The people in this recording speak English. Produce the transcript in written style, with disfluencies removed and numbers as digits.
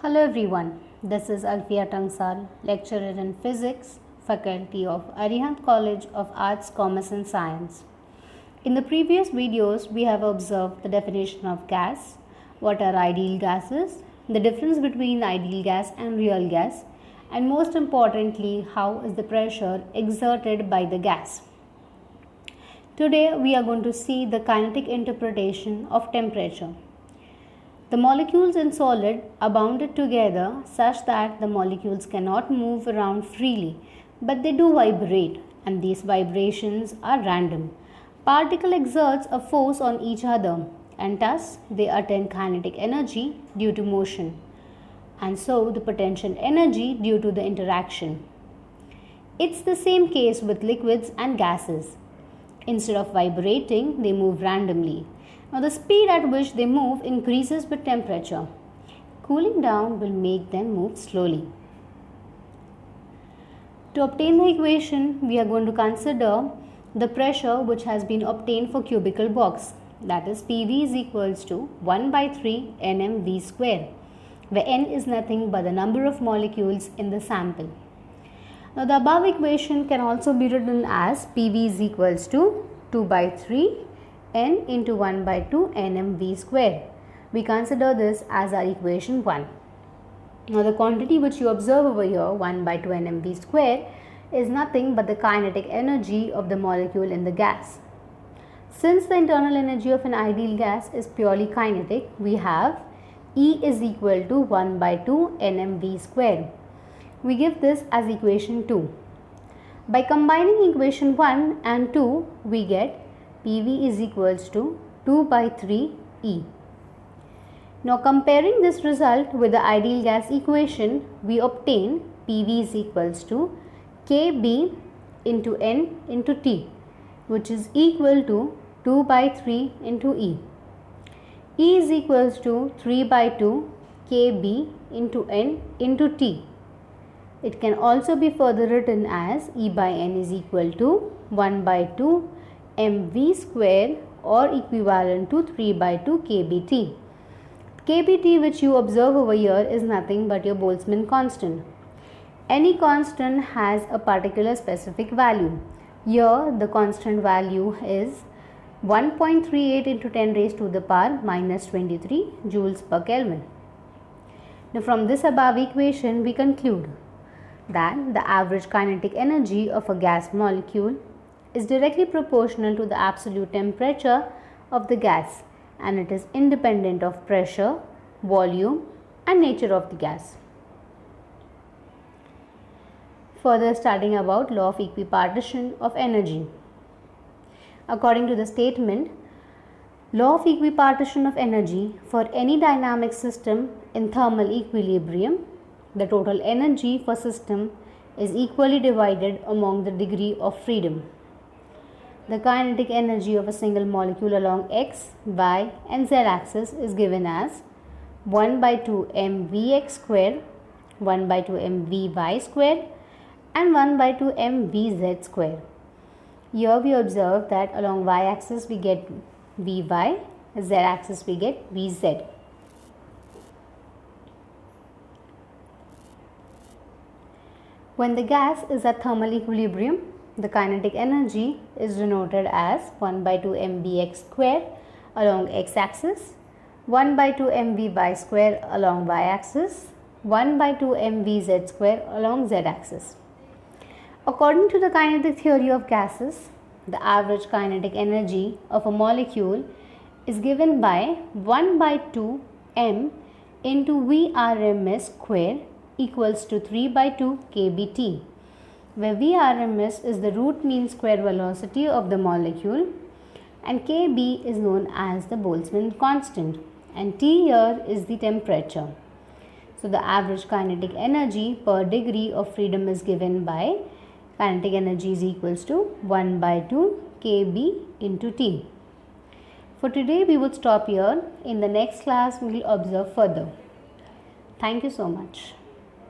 Hello everyone, this is Alfia Tangsal, lecturer in physics, faculty of Arihant College of Arts, Commerce and Science. In the previous videos, we have observed the definition of gas, what are ideal gases, the difference between ideal gas and real gas, and most importantly, how is the pressure exerted by the gas. Today, we are going to see the kinetic interpretation of temperature. The molecules in solid are bounded together such that the molecules cannot move around freely, but they do vibrate, and these vibrations are random. Particle exerts a force on each other, and thus they attain kinetic energy due to motion, and so the potential energy due to the interaction. It's the same case with liquids and gases. Instead of vibrating, they move randomly. Now the speed at which they move increases with temperature. Cooling down will make them move slowly. To obtain the equation, we are going to consider the pressure which has been obtained for cubical box. That is PV is equals to 1 by 3 nmv square, where n is nothing but the number of molecules in the sample. Now the above equation can also be written as PV is equals to 2 by 3 n into 1 by 2 nmv square. We consider this as our equation 1. Now the quantity which you observe over here, 1 by 2 nmv square, is nothing but the kinetic energy of the molecule in the gas. Since the internal energy of an ideal gas is purely kinetic, we have E is equal to 1 by 2 nmv square. We give this as equation 2. By combining equation 1 and 2, we get PV is equals to 2 by 3 E. Now comparing this result with the ideal gas equation, we obtain PV is equals to Kb into N into T, which is equal to 2 by 3 into E. E is equals to 3 by 2 Kb into N into T. It can also be further written as E by N is equal to 1 by 2 mv square, or equivalent to 3 by 2 kBt. kBt which you observe over here is nothing but your Boltzmann constant. Any constant has a particular specific value. Here the constant value is 1.38 into 10 raised to the power minus 23 joules per Kelvin. Now from this above equation we conclude that the average kinetic energy of a gas molecule is directly proportional to the absolute temperature of the gas, and it is independent of pressure, volume and nature of the gas. Further studying about law of equipartition of energy. According to the statement, law of equipartition of energy for any dynamic system in thermal equilibrium, the total energy for system is equally divided among the degree of freedom. The kinetic energy of a single molecule along x, y and z axis is given as 1 by 2 mvx square, 1 by 2 mvy square and 1 by 2 mvz square. Here we observe that along y axis we get vy, z axis we get vz. When the gas is at thermal equilibrium, the kinetic energy is denoted as 1 by 2 mvx square along x-axis, 1 by 2 mvy square along y-axis, 1 by 2 mvz square along z-axis. According to the kinetic theory of gases, the average kinetic energy of a molecule is given by 1 by 2 m into Vrms square equals to 3 by 2 kBt, where Vrms is the root mean square velocity of the molecule and Kb is known as the Boltzmann constant, and T here is the temperature. So the average kinetic energy per degree of freedom is given by kinetic energy is equals to 1 by 2 Kb into T. For today we would stop here. In the next class we will observe further. Thank you so much.